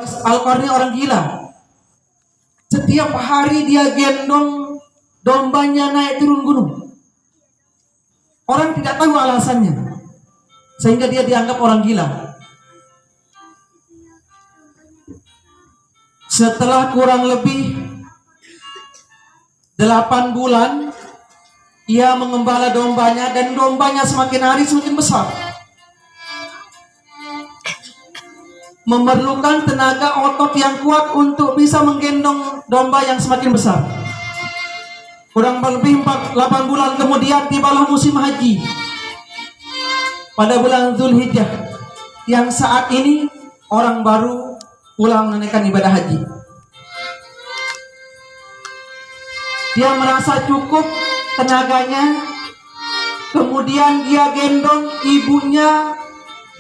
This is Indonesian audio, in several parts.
Al-Qarni orang gila. Setiap hari dia gendong dombanya naik turun gunung. Orang tidak tahu alasannya, sehingga dia dianggap orang gila. Setelah kurang lebih 8 bulan, ia mengembala dombanya, dan dombanya semakin hari semakin besar. Memerlukan tenaga otot yang kuat untuk bisa menggendong domba yang semakin besar. Kurang lebih 8 bulan kemudian tibalah musim haji pada bulan Zulhijjah, yang saat ini orang baru pulang menunaikan ibadah haji. Dia merasa cukup tenaganya, kemudian dia gendong ibunya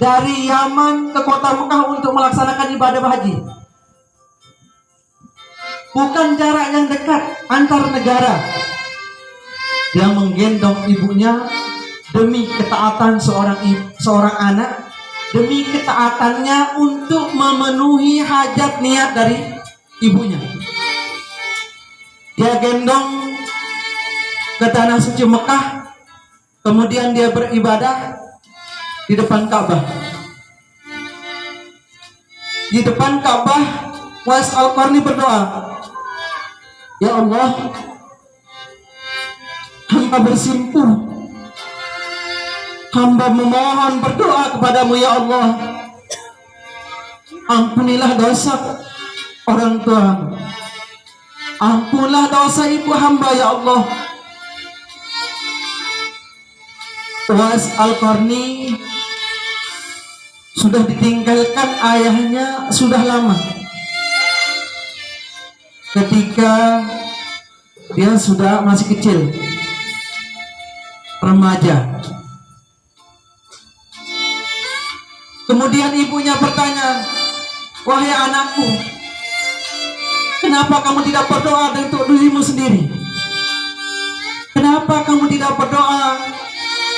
dari Yaman ke kota Mekah untuk melaksanakan ibadah haji. Bukan jarak yang dekat antar negara. Dia menggendong ibunya demi ketaatan seorang anak, demi ketaatannya untuk memenuhi hajat niat dari ibunya. Dia gendong ke tanah suci Mekah, kemudian dia beribadah di depan Ka'bah. Di depan Ka'bah, Uwais Al-Qarni berdoa, "Ya Allah, hamba bersimpuh, hamba memohon berdoa kepadamu ya Allah, ampunilah dosa orang tua, ampunilah dosa ibu hamba ya Allah." Uwais Al-Qarni sudah ditinggalkan ayahnya sudah lama, ketika dia sudah masih kecil, remaja. Kemudian ibunya bertanya, "Wahai anakku, kenapa kamu tidak berdoa untuk dirimu sendiri? Kenapa kamu tidak berdoa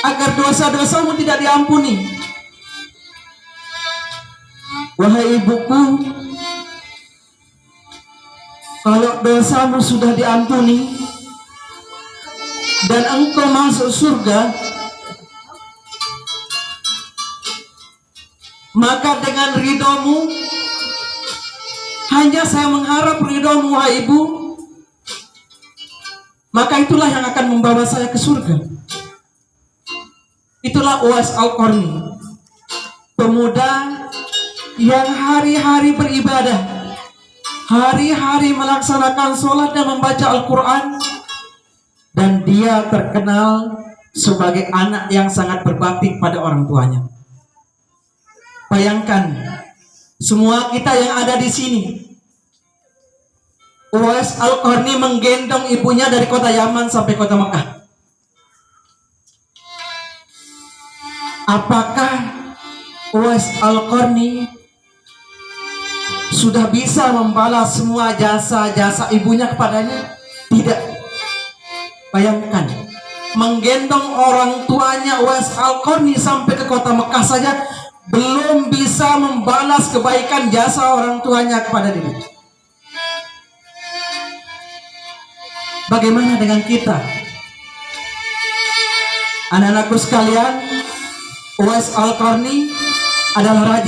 agar dosa-dosamu tidak diampuni? Wahai ibuku, kalau dosamu sudah diampuni dan engkau masuk surga, maka dengan ridhomu, hanya saya mengharap ridhomu wahai ibu, maka itulah yang akan membawa saya ke surga." Itulah Uwais Al-Qarni, pemuda yang hari-hari beribadah, hari-hari melaksanakan sholat dan membaca Al-Quran, dan dia terkenal sebagai anak yang sangat berbakti pada orang tuanya. Bayangkan, semua kita yang ada di sini, Uwais Al-Qarni menggendong ibunya dari kota Yaman sampai kota Mekah. Apakah Uwais Al-Qarni sudah bisa membalas semua jasa-jasa ibunya kepadanya? Tidak. Bayangkan, menggendong orang tuanya Uwais Al-Qarni sampai ke kota Mekah saja belum bisa membalas kebaikan jasa orang tuanya kepada diri. Bagaimana dengan kita? Anak-anakku sekalian, Uwais Al-Qarni adalah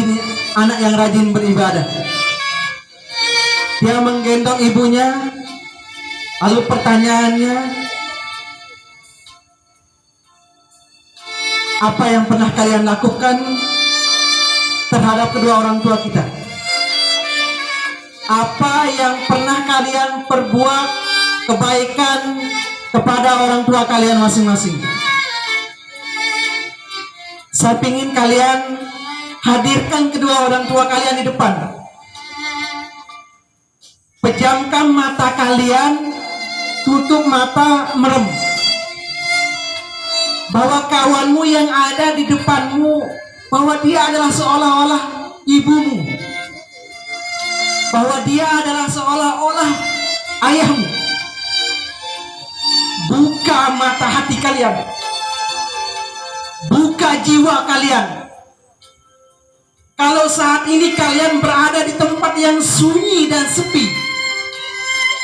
anak yang rajin beribadah. Dia menggendong ibunya, lalu pertanyaannya, apa yang pernah kalian lakukan terhadap kedua orang tua kita? Apa yang pernah kalian perbuat kebaikan kepada orang tua kalian masing-masing? Saya ingin kalian hadirkan kedua orang tua kalian di depan. Pejamkan mata kalian, tutup mata, merem. Bahwa kawanmu yang ada di depanmu, bahwa dia adalah seolah-olah ibumu, bahwa dia adalah seolah-olah ayahmu. Buka mata hati kalian, buka jiwa kalian, Kalau saat ini kalian berada di tempat yang sunyi dan sepi,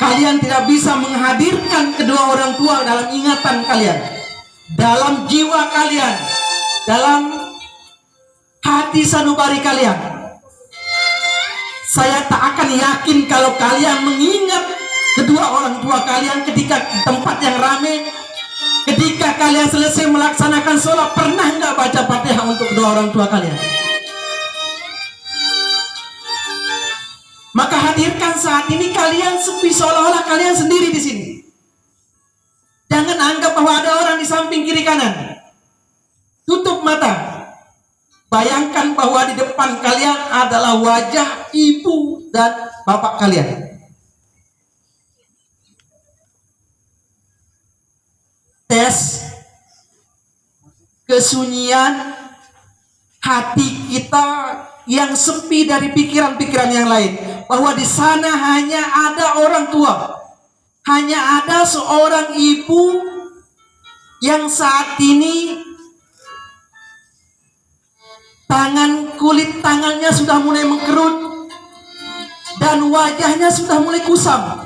kalian tidak bisa menghadirkan kedua orang tua dalam ingatan kalian, dalam jiwa kalian, dalam hati sanubari kalian. Saya tak akan yakin kalau kalian mengingat kedua orang tua kalian ketika di tempat yang ramai. Ketika kalian selesai melaksanakan sholat, pernah nggak baca Fatihah untuk kedua orang tua kalian? Maka hadirkan saat ini kalian sepi, seolah-olah kalian sendiri di sini. Jangan anggap bahwa ada orang di samping kiri kanan. Tutup mata. Bayangkan bahwa di depan kalian adalah wajah ibu dan bapak kalian. Tes kesunyian hati kita yang sepi dari pikiran-pikiran yang lain, bahwa di sana hanya ada orang tua, hanya ada seorang ibu yang saat ini kulit tangannya sudah mulai mengkerut dan wajahnya sudah mulai kusam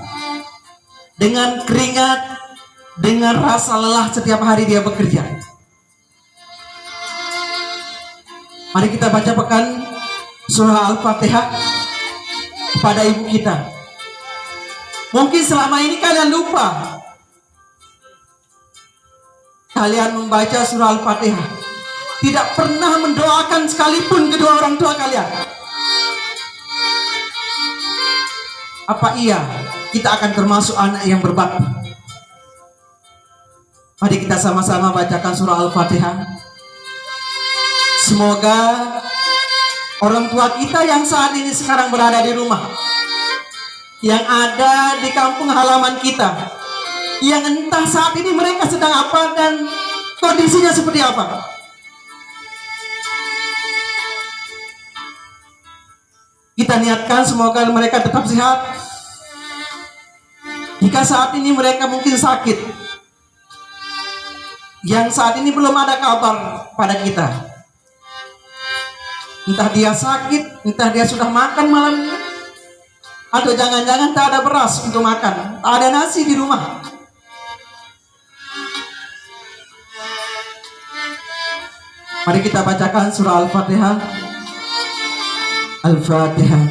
dengan keringat, dengan rasa lelah setiap hari dia bekerja. Mari kita bacakan surah Al-Fatihah kepada ibu kita. Mungkin selama ini kalian lupa, kalian membaca surah Al-Fatihah, tidak pernah mendoakan sekalipun kedua orang tua kalian. Apa iya kita akan termasuk anak yang berbakti? Mari kita sama-sama bacakan surah Al-Fatihah. Semoga orang tua kita yang saat ini sekarang berada di rumah, yang ada di kampung halaman kita, yang entah saat ini mereka sedang apa dan kondisinya seperti apa, kita niatkan semoga mereka tetap sehat. Jika saat ini mereka mungkin sakit, yang saat ini belum ada kabar pada kita, entah dia sakit, entah dia sudah makan malam ini, atau jangan-jangan tak ada beras untuk makan, tak ada nasi di rumah. Mari kita bacakan surah Al-Fatihah. Al-Fatihah.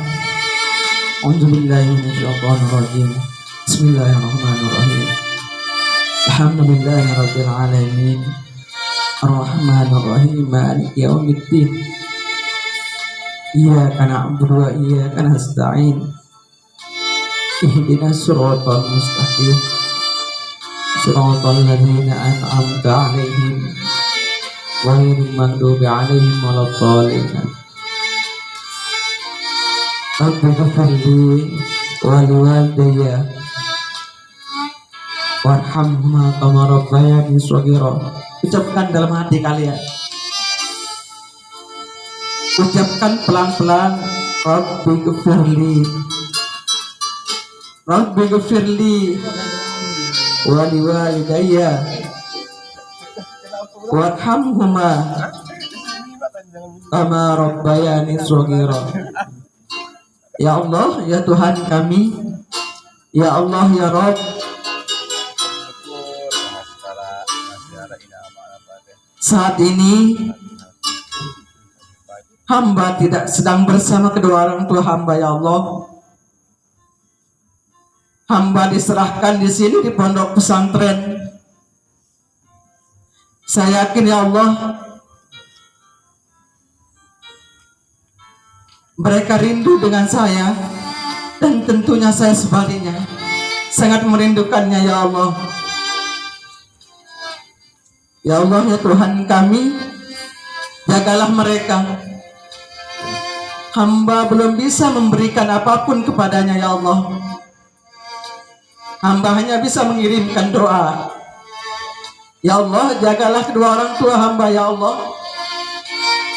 A'udzubillahi minasyaitonirrajim. Bismillahirrahmanirrahim. Alhamdulillahirabbil alamin. Ar-Rahmanir Rahim. Maliki yaumiddin. Iyyaka na'budu wa iyyaka nasta'in. Ihdinas siratal mustaqim. Siratal ladzina an'amta 'alaihim ghairil maghdubi 'alaihim waladdallin. Rabbighfirli wa liwalidayya warhamhuma kama rabbayani shaghira. Ucapkan dalam hati kalian, ucapkan pelan-pelan, Rabbighfirli, Rabbighfirli wa liwalidayya warhamhuma kama rabbayani shaghira. Ya Allah, ya Tuhan kami, ya Allah, ya Rabb, saat ini hamba tidak sedang bersama kedua orang tua hamba, ya Allah. Hamba diserahkan di sini di pondok pesantren. Saya yakin, ya Allah, mereka rindu dengan saya, dan tentunya saya sebaliknya sangat merindukannya, ya Allah. Ya Allah, ya Tuhan kami, jagalah mereka. Hamba belum bisa memberikan apapun kepadanya, ya Allah. Hamba hanya bisa mengirimkan doa. Ya Allah, jagalah kedua orang tua hamba, ya Allah.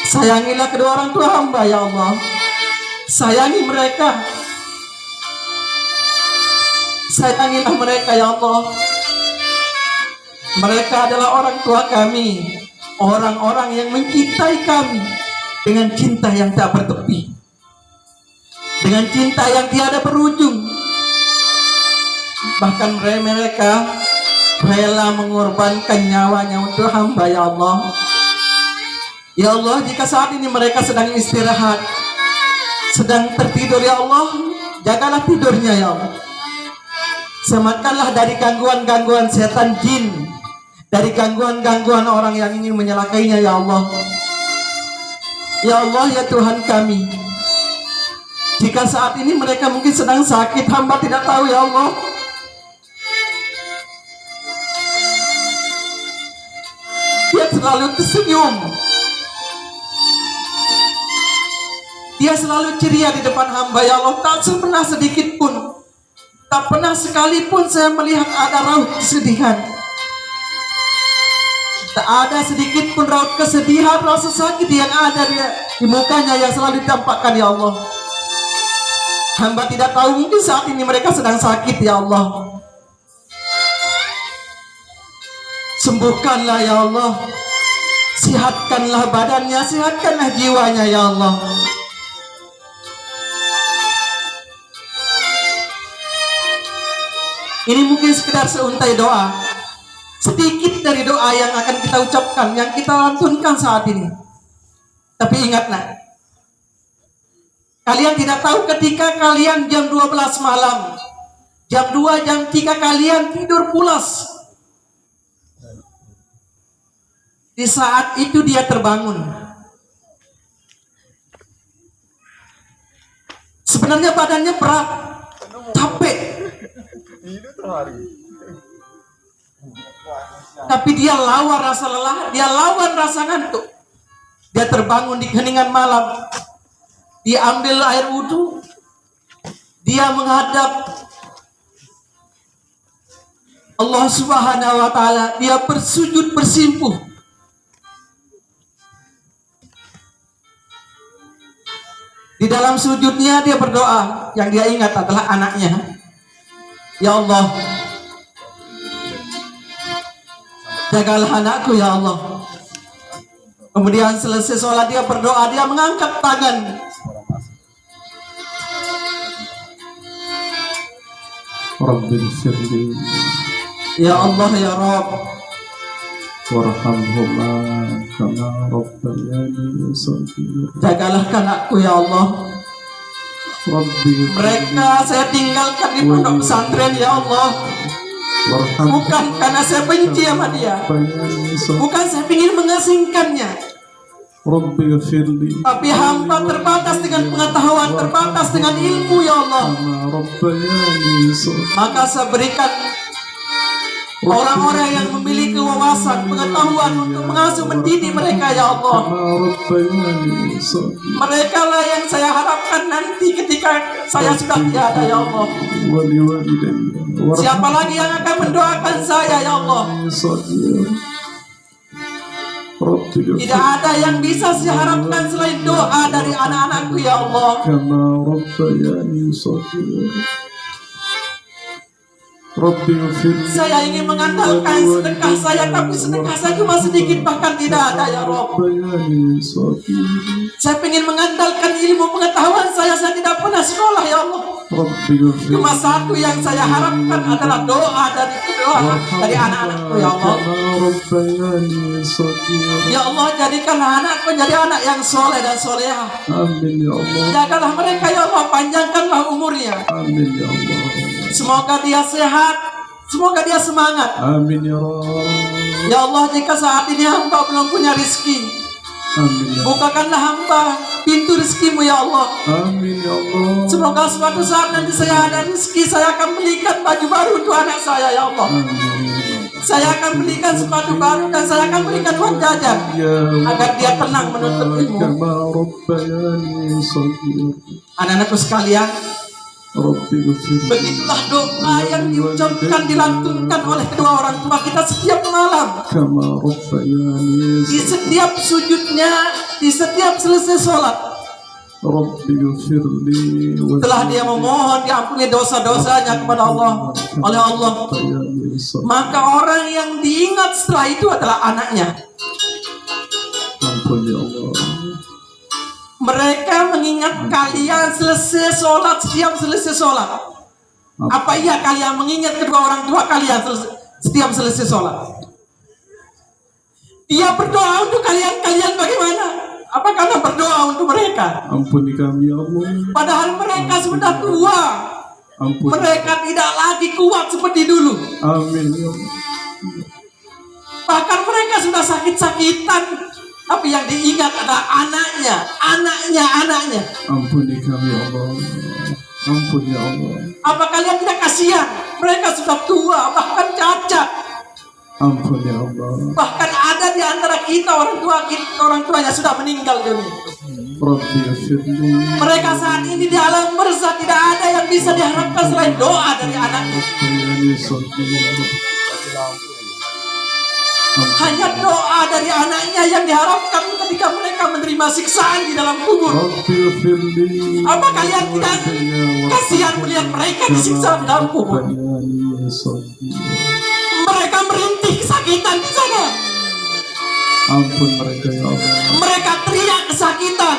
Sayangilah kedua orang tua hamba, ya Allah. Sayangi mereka. Sayangilah mereka, ya Allah. Mereka adalah orang tua kami, orang-orang yang mencintai kami, dengan cinta yang tak bertepi, dengan cinta yang tiada berujung. Bahkan mereka rela mengorbankan nyawanya untuk hamba, ya Allah. Ya Allah, jika saat ini mereka sedang istirahat, sedang tertidur, ya Allah, jagalah tidurnya, ya Allah. Selamatkanlah dari gangguan-gangguan setan jin, dari gangguan-gangguan orang yang ingin menyelakainya, ya Allah. Ya Allah, ya Tuhan kami, jika saat ini mereka mungkin sedang sakit, hamba tidak tahu, ya Allah. Dia selalu tersenyum, dia selalu ceria di depan hamba, ya Allah. Tak pernah sedikit pun, tak pernah sekalipun saya melihat ada raut kesedihan. Tak ada sedikit pun raut kesedihan, rasa sakit yang ada di mukanya yang selalu ditampakkan, ya Allah. Hamba tidak tahu, mungkin saat ini mereka sedang sakit, ya Allah. Sembuhkanlah, ya Allah. Sihatkanlah badannya, sihatkanlah jiwanya, ya Allah. Ini mungkin sekedar seuntai doa, sedikit dari doa yang akan kita ucapkan, yang kita lantunkan saat ini. Tapi ingatlah, kalian tidak tahu ketika kalian jam 12 malam, jam 2, jam 3 kalian tidur pulas. Di saat itu dia terbangun. Sebenarnya badannya berat, capek, tapi dia lawan rasa lelah, dia lawan rasa ngantuk. Dia terbangun di keheningan malam, dia ambil air wudhu, dia menghadap Allah Subhanahu wa Ta'ala, dia bersujud bersimpuh. Di dalam sujudnya dia berdoa, yang dia ingat adalah anaknya. Ya Allah, jagalah anakku, ya Allah. Kemudian selesai sholat dia berdoa, dia mengangkat tangan. Rabbil firli, Ya Allah, ya Rabb, warhamhuma kama rabbayani shaghira. jagalah anakku, ya Allah. Rabbi Mereka saya tinggalkan di pondok pesantren, ya Allah, bukan karena saya benci sama dia, bukan saya ingin mengasingkannya, Rabbi firli, tapi hamba terbatas dengan pengetahuan, terbatas dengan ilmu, ya Allah. kama rabbayani shaghira. Maka saya berikan orang-orang yang memiliki wawasan, pengetahuan untuk mengasuh mendidik mereka, ya Allah. Kama rabbayani shaghira. Mereka lah yang saya harapkan nanti ketika saya sudah tiada, ya Allah. Wa liwalidayya Siapa lagi yang akan mendoakan saya, ya Allah? warhamni shaghira. Rabbi Tidak ada yang bisa saya harapkan selain doa dari anak-anakku, ya Allah. kama rabbayani shaghira. Rabbi firli. Saya ingin mengandalkan sedekah saya, tapi sedekah saya cuma sedikit, bahkan tidak ada, ya Rabb. Rabbayani shaghira. Saya ingin mengandalkan ilmu pengetahuan saya tidak pernah sekolah, ya Allah. Rabbi firli. Cuma satu yang saya harapkan adalah doa dari anak-anakku, ya Allah. Kama rabbayani shaghira. Ya Allah, jadikanlah anakku menjadi anak yang soleh dan solehah. Amin ya Allah. Jagalah mereka, ya Allah, panjangkanlah umurnya. Amin ya Allah. Semoga dia sehat, semoga dia semangat. Amin ya Allah. Ya Allah, jika saat ini hamba belum punya rizki, Amin ya Allah. bukakanlah hamba pintu rizkimu, ya Allah. Amin ya Allah. Semoga suatu saat nanti saya ada rizki, saya akan belikan baju baru untuk anak saya, ya Allah. Saya akan belikan sepatu baru dan saya akan belikan uang jajan agar dia tenang menuntut ilmu. Kama rabbayani shaghira. Anak-anakku sekalian, Rabbi ghfir. begitulah doa yang diucapkan, dilantunkan oleh kedua orang tua kita setiap malam, Kama rabbayani di setiap sujudnya, di setiap selesai sholat. Rabbi ghfirli wa Setelah dia memohon diampuni dosa-dosanya kepada Allah, oleh Allah, rabbayani shaghira. maka orang yang diingat setelah itu adalah anaknya. Ampun ya Allah. Mereka mengingat kalian selesai sholat, setiap selesai sholat. Apa iya kalian mengingat kedua orang tua kalian setiap selesai sholat? Dia berdoa untuk kalian bagaimana? Apa kalian berdoa untuk mereka? Ampuni kami ya Allah. Padahal mereka sudah tua. Ampuni. Mereka tidak lagi kuat seperti dulu. Amin ya Allah. Bahkan mereka sudah sakit-sakitan. Tapi yang diingat adalah anaknya. Ampuni kami ya Allah. Ampuni ya Allah. Apa kalian tidak kasihan? Mereka sudah tua, bahkan cacat. Ampuni ya Allah. Bahkan ada di antara kita orang tuanya sudah meninggal dunia. Rabbi ighfirli. Mereka saat ini di alam barzah tidak ada yang bisa diharapkan selain doa dari anaknya. Bayani sholli. Hanya doa dari anaknya yang diharapkan ketika mereka menerima siksaan di dalam kubur. Rabbi ighfirli. Apa kalian tidak kasihan melihat mereka disiksa di dalam kubur? Bayani sholli. Mereka merintih kesakitan di sana. Ampun mereka ya Allah. Mereka teriak kesakitan.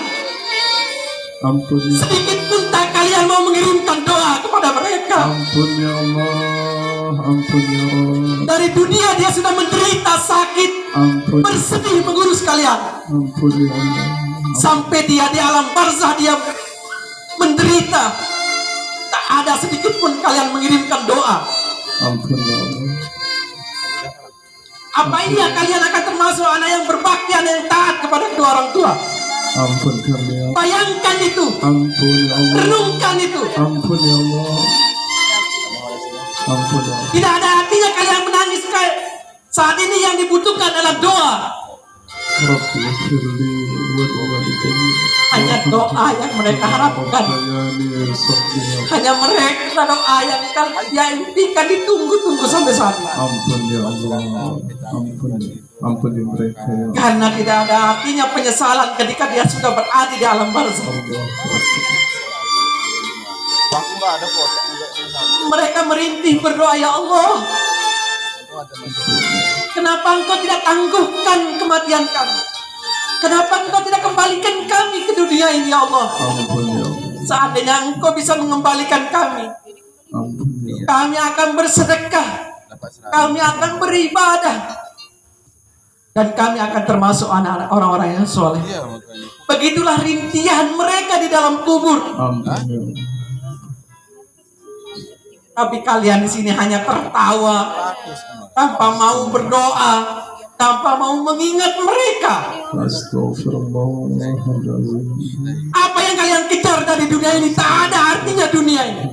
Ampun ya. Sedikit pun tak kalian mau mengirimkan doa kepada mereka. Ampun ya Allah. Ampun ya Allah. Dari dunia dia sudah menderita sakit, Ampun. bersedih mengurus kalian. Ampun ya Allah. Sampai dia di alam barzah dia menderita. Tak ada sedikit pun kalian mengirimkan doa. Ampun ya Allah. Apa iya kalian akan termasuk anak yang berbakti, anak yang taat kepada kedua orang tua? Ampun kami ya Allah. Bayangkan itu, Ampun ya Allah. renungkan itu. Ampun ya Allah. Ampun ya Allah. Tidak ada artinya kalian menangis. Saat ini yang dibutuhkan adalah doa. Rabbi ighfirli wa walidayya. Hanya doa yang mereka harapkan. Bayani sholli. Hanya mereka doa yang dia impikan, ditunggu-tunggu sampai saat ini. Ampun ya Allah. Ampun. Ampuni mereka ya Allah. Karena tidak ada artinya penyesalan ketika dia sudah berada di alam barzah. Mereka merintih berdoa, ya Allah, kenapa engkau tidak tangguhkan kematian kami? Kenapa engkau tidak kembalikan kami ke dunia ini, ya Allah? Ampun ya Allah. Seandainya engkau bisa mengembalikan kami, Ampun ya Allah. kami akan bersedekah, kami akan beribadah, dan kami akan termasuk anak-anak orang-orang yang soleh. Begitulah rintihan mereka di dalam kubur. Ampun ya Allah. Tapi kalian di sini hanya tertawa, tanpa mau berdoa, tanpa mau mengingat mereka. Astagfirullahaladzim. Apa yang kalian kejar dari dunia ini tak ada artinya dunia ini.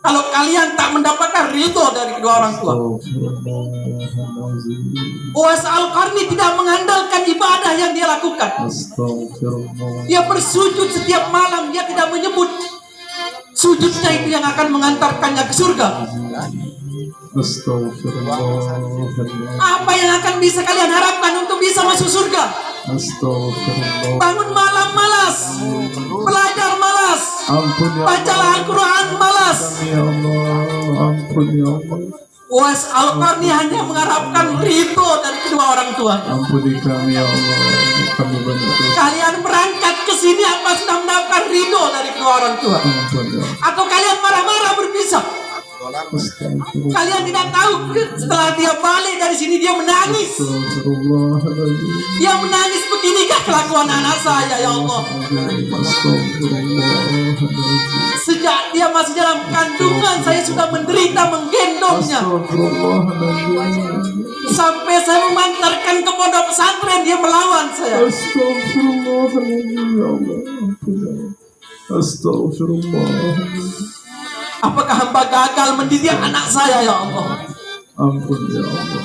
Kalau kalian tak mendapatkan ridho dari kedua orang tua. Astagfirullahaladzim. Uwais Al-Qarni tidak mengandalkan ibadah yang dia lakukan. Astagfirullah. Dia bersujud setiap malam, dia tidak menyebut sujudnya itu yang akan mengantarkannya ke surga. Astagfirullahaladzim. Apa yang akan bisa kalian harapkan untuk bisa masuk surga? Astagfirullah. Bangun malam malas, belajar malas, Ampun ya bacalah Al-Quran malas. ya Allah. Ampun ya Allah. Uwais Al-Qarni hanya mengharapkan ridho dari kedua orang tua. Ampuni kami ya Allah. Kami banyak dosa. Kalian berangkat ke sini apa sudah mendapatkan ridho dari kedua orang tua? Ampun ya Allah. Atau kalian marah-marah berpisah? Astagfirullah. Kalian tidak tahu setelah dia balik dari sini dia menangis. Astagfirullahaladzim. Dia menangis, beginikah kelakuan anak saya, ya Allah? Astagfirullahaladzim. Sejak dia masih dalam kandungan saya sudah menderita menggendongnya. Astagfirullahaladzim. Sampai saya memantarkan ke pondok pesantren dia melawan saya. Astagfirullahaladzim ya Allah. Ampun ya Allah. Astagfirullahaladzim. Apakah hamba gagal mendidik anak saya, ya Allah? Ampun ya Allah.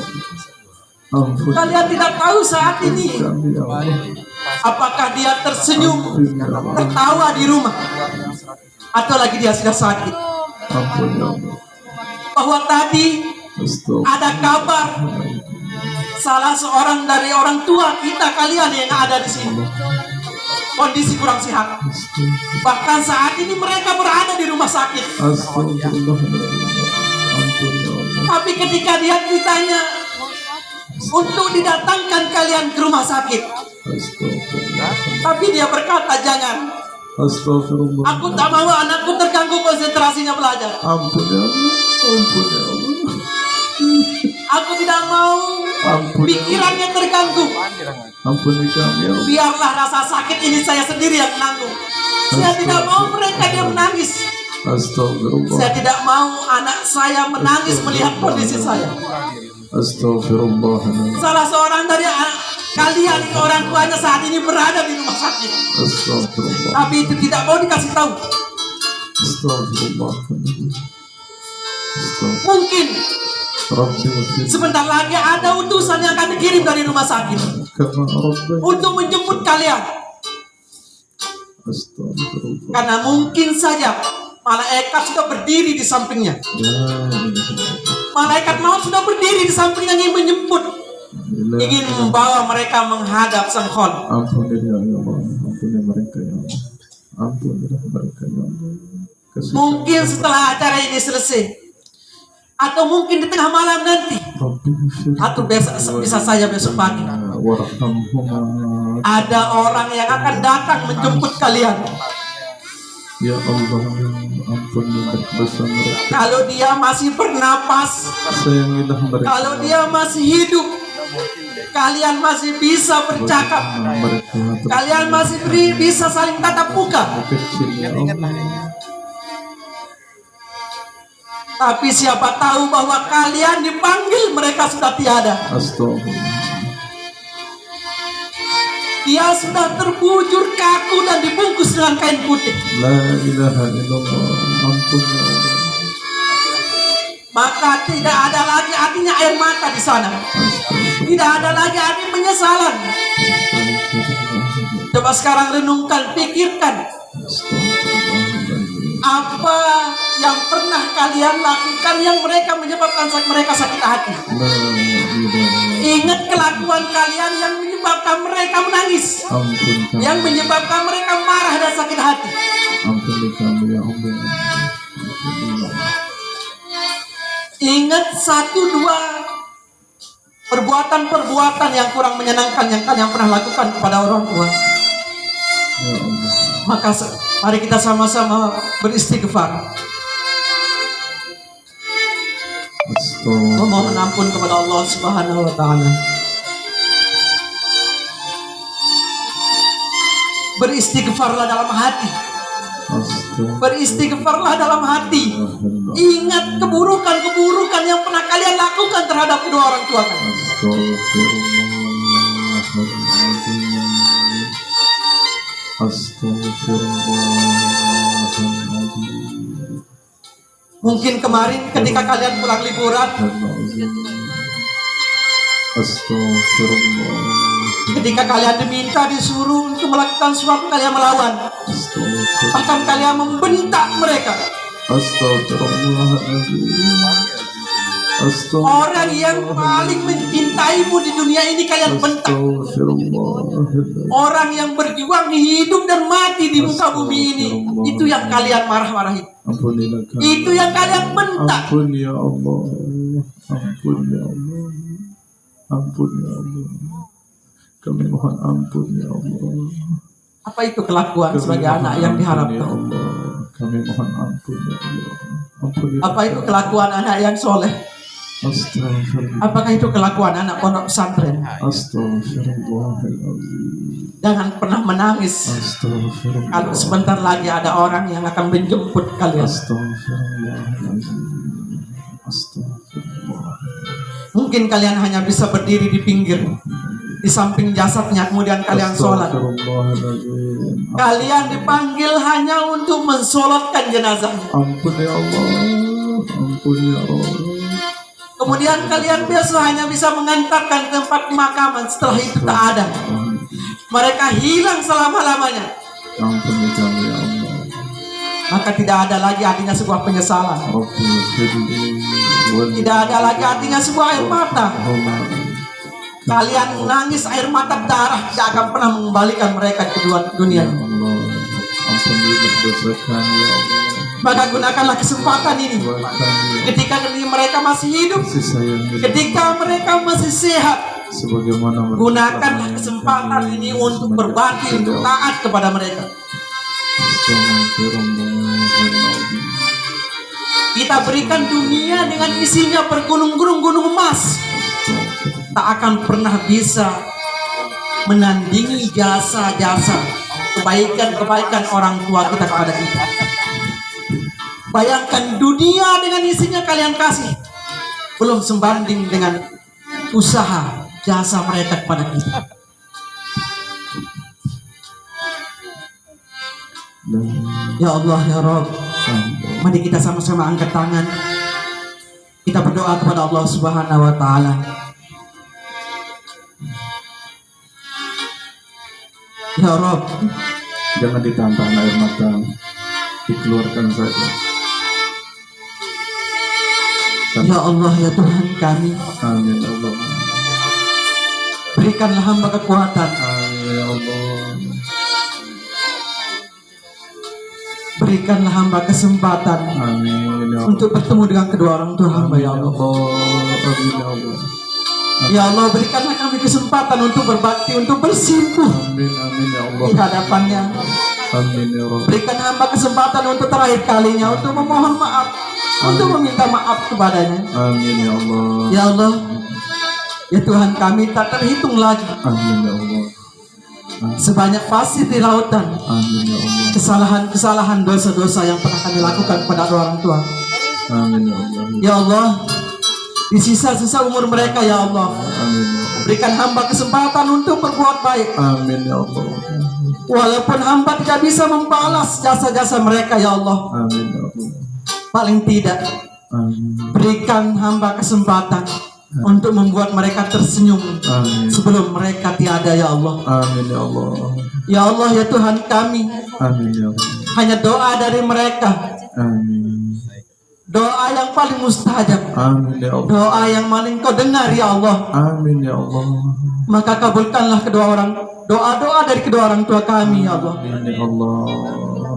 Ampun Kalian tidak tahu saat ini kami ya Allah. apakah dia tersenyum, Ampun ya Allah. tertawa di rumah, atau lagi dia sudah sakit. Ampun ya Allah. Bahwa tadi ada kabar salah seorang dari orang tua kita kalian yang ada di sini kondisi kurang sehat. Bahkan saat ini mereka berada di rumah sakit. Astagfirullahaladzim. Ampun ya Allah. Tapi ketika dia ditanya untuk didatangkan kalian ke rumah sakit, Astagfirullah. Tapi dia berkata, jangan. Astagfirullah. Aku tak mau anakku terganggu konsentrasinya belajar. Ampun ya Allah. Ampun ya Allah. Aku tidak mau Ampun ya Allah. pikirannya terganggu. Ampuni kami ya Allah. Biarlah rasa sakit ini saya sendiri yang menanggung. Saya tidak mau mereka dia menangis. Astagfirullah. Saya tidak mau anak saya menangis melihat kondisi saya. Astagfirullah. Salah seorang dari kalian orang tuanya saat ini berada di rumah sakit. Astagfirullah. Tapi itu tidak mau dikasih tahu. Astagfirullah. Astagfirullah. Mungkin Rabbi ghfir sebentar lagi ada utusan yang akan dikirim dari rumah sakit kama Rabbi. untuk menjemput kalian. Astagfirullah. Karena mungkin saja malaikat sudah berdiri di sampingnya. Ya Malaikat maut sudah berdiri di sampingnya ingin menjemput, ilah. ingin membawa mereka menghadap Sang Khol. Ampuni ya Allah. Ampuni mereka ya Allah. Ampunilah mereka ya Allah. Kasih Mungkin setelah acara ini selesai, atau mungkin di tengah malam nanti, Rabbi ghfir atau bisa saja besok pagi, warhamhuma. ada orang yang akan datang menjemput kalian. Ya Allah, ampuni dosa mereka. Kalau dia masih bernapas, Sayangilah mereka. kalau dia masih hidup, kalian masih bisa bercakap, Mereka kalian masih bisa saling tatap muka. kecil ya Allah. Tapi siapa tahu bahwa kalian dipanggil, mereka sudah tiada. Astagfirullah. Dia sudah terbujur kaku dan dibungkus dengan kain putih. La ilaha illallah. Ampun ya Allah. Maka tidak ada lagi artinya air mata di sana. Astagfirullah. Tidak ada lagi arti penyesalan. Coba sekarang renungkan, pikirkan. Apa yang pernah kalian lakukan yang mereka menyebabkan mereka sakit hati? La ilaha. Ingat kelakuan kalian yang menyebabkan mereka menangis, Ampun kami. yang menyebabkan mereka marah dan sakit hati. Ampuni kami ya Allah. Ampunilah. Ingat satu dua perbuatan-perbuatan yang kurang menyenangkan yang kalian pernah lakukan kepada orang tua. Ya Allah. Maka mari kita sama-sama beristighfar, Astagfirullah. memohon ampun kepada Allah Subhanahu wa taala. Beristighfarlah dalam hati. Astagfirullah. Beristighfarlah dalam hati. Ingat keburukan-keburukan yang pernah kalian lakukan terhadap kedua orang tua kalian. Astagfirullahaladzim. Mungkin kemarin ketika kalian pulang liburan, Astagfirullah. ketika kalian diminta disuruh untuk melakukan sesuatu, kalian melawan. Astagfirullah. Bahkan kalian membentak mereka. Astagfirullahaladzim. Orang yang paling mencintaimu di dunia ini kalian bentak. Astagfirullahaladzim. Orang yang berjuang hidup dan mati di muka bumi ini, itu yang kalian marah-marahi. Ampunilah kami. Itu yang kalian bentak. Ampun ya Allah. Ampun ya Allah. Ampun ya Allah. Kami mohon ampun ya Allah. Apa itu kelakuan Kami sebagai mohon anak yang ampun ya diharapkan? Allah. Kami mohon ampun ya Allah. Ampunilah Apa itu kami. kelakuan anak yang soleh? Astagfirullah. Apakah itu kelakuan anak pondok pesantren? Astagfirullahaladzim. Jangan pernah menangis. Astagfirullah. Kalau sebentar lagi ada orang yang akan menjemput kalian. Astagfirullahaladzim. Astagfirullah. Mungkin kalian hanya bisa berdiri di pinggir, di samping jasadnya, kemudian kalian sholat. Astagfirullahaladzim. Kalian dipanggil hanya untuk mensolatkan jenazahnya. Ampun ya Allah. Ampun ya Allah. Kemudian kalian besok hanya bisa mengantarkan tempat pemakaman. Setelah itu tak ada. Mereka hilang selama-lamanya. Ampuni kami ya Allah. Maka tidak ada lagi artinya sebuah penyesalan. Rabbi firli. Tidak ada lagi artinya sebuah air mata. Kalian menangis air mata darah tidak akan pernah mengembalikan mereka ke dunia. Ya Allah. Ampunilah dosa kami ya Allah. Maka gunakanlah kesempatan ini. Buat kami ya Ketika mereka masih hidup, kasih sayang ya ketika mereka masih sehat, sebagaimana mereka Gunakanlah kesempatan ini untuk berbakti, untuk taat kepada mereka. Kita berikan dunia dengan isinya bergunung-gunung gunung emas, tak akan pernah bisa menandingi jasa-jasa kebaikan-kebaikan orang tua kita kepada kita. Bayangkan dunia dengan isinya kalian kasih, belum sebanding dengan usaha jasa mereka kepada kita. Ya Allah ya Rabb, mari kita sama-sama angkat tangan. Kita berdoa kepada Allah Subhanahu wa taala. Ya Rabb, jangan ditahan air mata, dikeluarkan saja. Ya Allah ya Tuhan kami, Amin ya Allah. berikanlah hamba kekuatan, Amin ya Allah. berikanlah hamba kesempatan Amin ya Allah. untuk bertemu dengan kedua orang tua hamba ya Allah. Amin ya Allah. Ya Allah, berikanlah kami kesempatan untuk berbakti, untuk bersimpuh Amin amin ya Allah. di hadapannya. Amin ya Allah. Berikan hamba kesempatan untuk terakhir kalinya, untuk memohon maaf, untuk meminta maaf kepadanya. Amin ya Allah. Ya Allah, ya Tuhan kami tak terhitung lagi Amin ya Allah. sebanyak pasir di lautan, Amin ya Allah. kesalahan-kesalahan, dosa-dosa yang pernah kami lakukan kepada orang tua. Amin ya Allah. Ya Allah, di sisa-sisa umur mereka ya Allah, Amin ya Allah. berikan hamba kesempatan untuk berbuat baik. Amin ya Allah. Walaupun hamba tidak bisa membalas jasa-jasa mereka ya Allah, Amin ya Allah. paling tidak Amin. berikan hamba kesempatan untuk membuat mereka tersenyum Amin. sebelum mereka tiada ya Allah. Amin ya Allah. Ya Allah ya Tuhan kami, Amin ya Allah. hanya doa dari mereka, Amin. doa yang paling mustajab, Amin ya Allah. doa yang paling kau dengar ya Allah. Amin ya Allah. Maka kabulkanlah doa-doa dari kedua orang tua kami ya Allah. Amin ya Allah.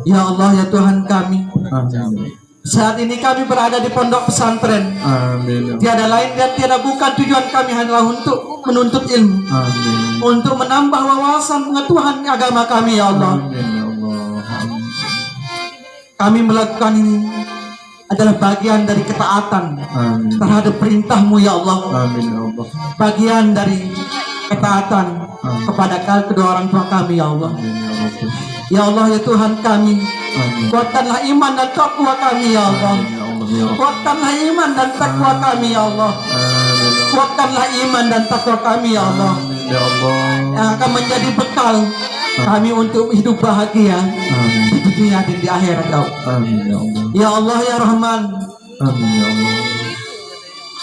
Ya Allah ya Tuhan kami, Amin. saat ini kami berada di pondok pesantren. Amin ya Allah. Tiada lain dan tiada bukan tujuan kami hanyalah untuk menuntut ilmu, Amin. untuk menambah wawasan pengetahuan agama kami ya Allah. Amin ya Allah. Amin. Kami melakukan ini adalah bagian dari ketaatan Amin. terhadap perintah-Mu ya Allah, Amin ya Allah. bagian dari ketaatan kepada kedua orang tua kami ya Allah. Amin ya Allah. Ya Allah ya Tuhan kami, Amin. kuatkanlah iman dan takwa kami ya Allah. Amin ya Allah ya Allah. Kuatkanlah iman dan takwa kami ya Allah. Amin ya Allah. Kuatkanlah iman dan takwa kami ya Allah, Amin ya Allah. yang akan menjadi bekal kami untuk hidup bahagia Amin. di dunia dan di akhirat ya Allah. Amin ya Allah. Ya Allah ya Rahman, Amin ya Allah.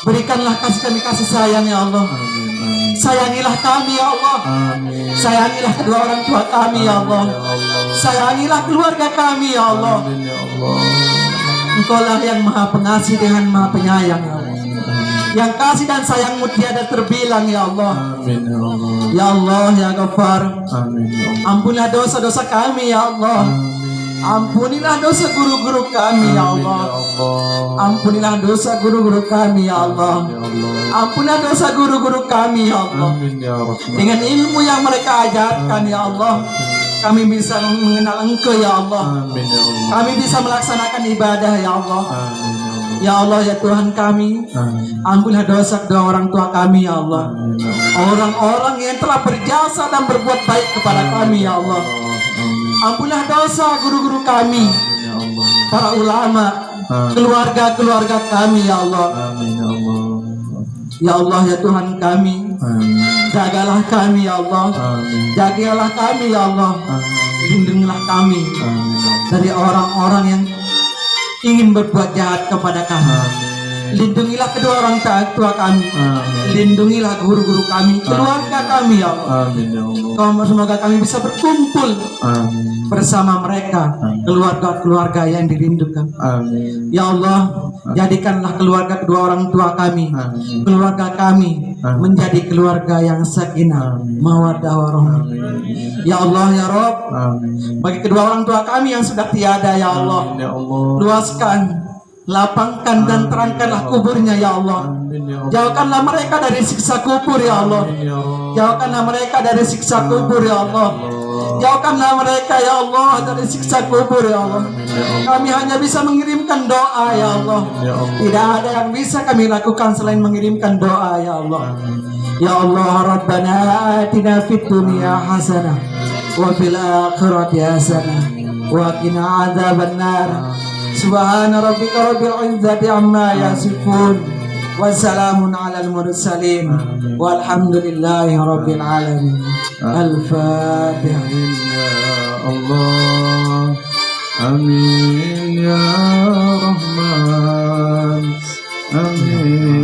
berikanlah kami kasih sayang ya Allah. Amin. Amin. Sayangilah kami ya Allah. Amin. Sayangilah kedua orang tua kami ya Allah. Ya Allah. Sayangilah keluarga kami ya Allah. Amin ya Allah. Engkaulah yang maha pengasih dengan maha penyayang ya Allah. Amin. Yang kasih dan sayangmu tiada terbilang ya Allah. Amin ya Allah. Ya Allah ya Ghaffar, Amin ya Allah. ampunilah dosa-dosa kami ya Allah. Amin. Ampunilah dosa guru-guru kami ya Amin ya Allah. Allah. Ampunilah dosa guru-guru kami ya Allah. Ya Allah. Ampunilah dosa guru-guru kami ya Allah. Amin ya Rahman. Dengan ilmu yang mereka ajarkan ya Allah, kami bisa mengenal Engkau ya Allah. Amin ya Allah. Kami bisa melaksanakan ibadah ya Allah. Amin ya Allah. Ya Allah ya Tuhan kami, Amin. ampunilah dosa kedua orang tua kami ya Allah. Amin ya Allah. Orang-orang yang telah berjasa dan berbuat baik kepada kami ya Allah. Amin. Ampunilah dosa guru-guru kami, Amin ya Allah. para ulama, Amin. keluarga-keluarga kami ya Allah. Amin ya Allah. Ya Allah ya Tuhan kami, Amin. jagalah kami ya Allah. Amin. Jagalah kami ya Allah. Amin. Lindungilah kami Amin ya Allah. dari orang-orang yang ingin berbuat jahat kepada kami. Amin. Lindungilah kedua orang tua kami. Amin. Lindungilah guru-guru kami, keluarga kami ya Allah. Amin ya Allah. Semoga kami bisa berkumpul Amin. bersama mereka, keluarga-keluarga yang dirindukan. Amin. Ya Allah, jadikanlah keluarga kedua orang tua kami, Amin. keluarga kami menjadi keluarga yang sakinah, mawaddah warahmah. Amin. Ya Allah ya Rabb, Amin. bagi kedua orang tua kami yang sudah tiada ya Allah, Amin ya Allah. luaskan Lapangkan dan terangkanlah kuburnya ya Allah. Amin ya Allah. Jauhkanlah mereka dari siksa kubur ya Allah. Amin ya Allah. Jauhkanlah mereka dari siksa kubur ya Allah. Jauhkanlah mereka ya Allah dari siksa kubur ya Allah. Kami hanya bisa mengirimkan doa ya Allah. Ya Allah. Tidak ada yang bisa kami lakukan selain mengirimkan doa ya Allah. Ya Allah, Rabbana atina fid dunya hasanah wa fil akhirati hasanah wa qina adzabannar. Subhana rabbika rabbil izzati amma yasifun wa salamun alal mursalin walhamdulillahi rabbil alamin. Al-Fatihah. Ya Allah. Amin.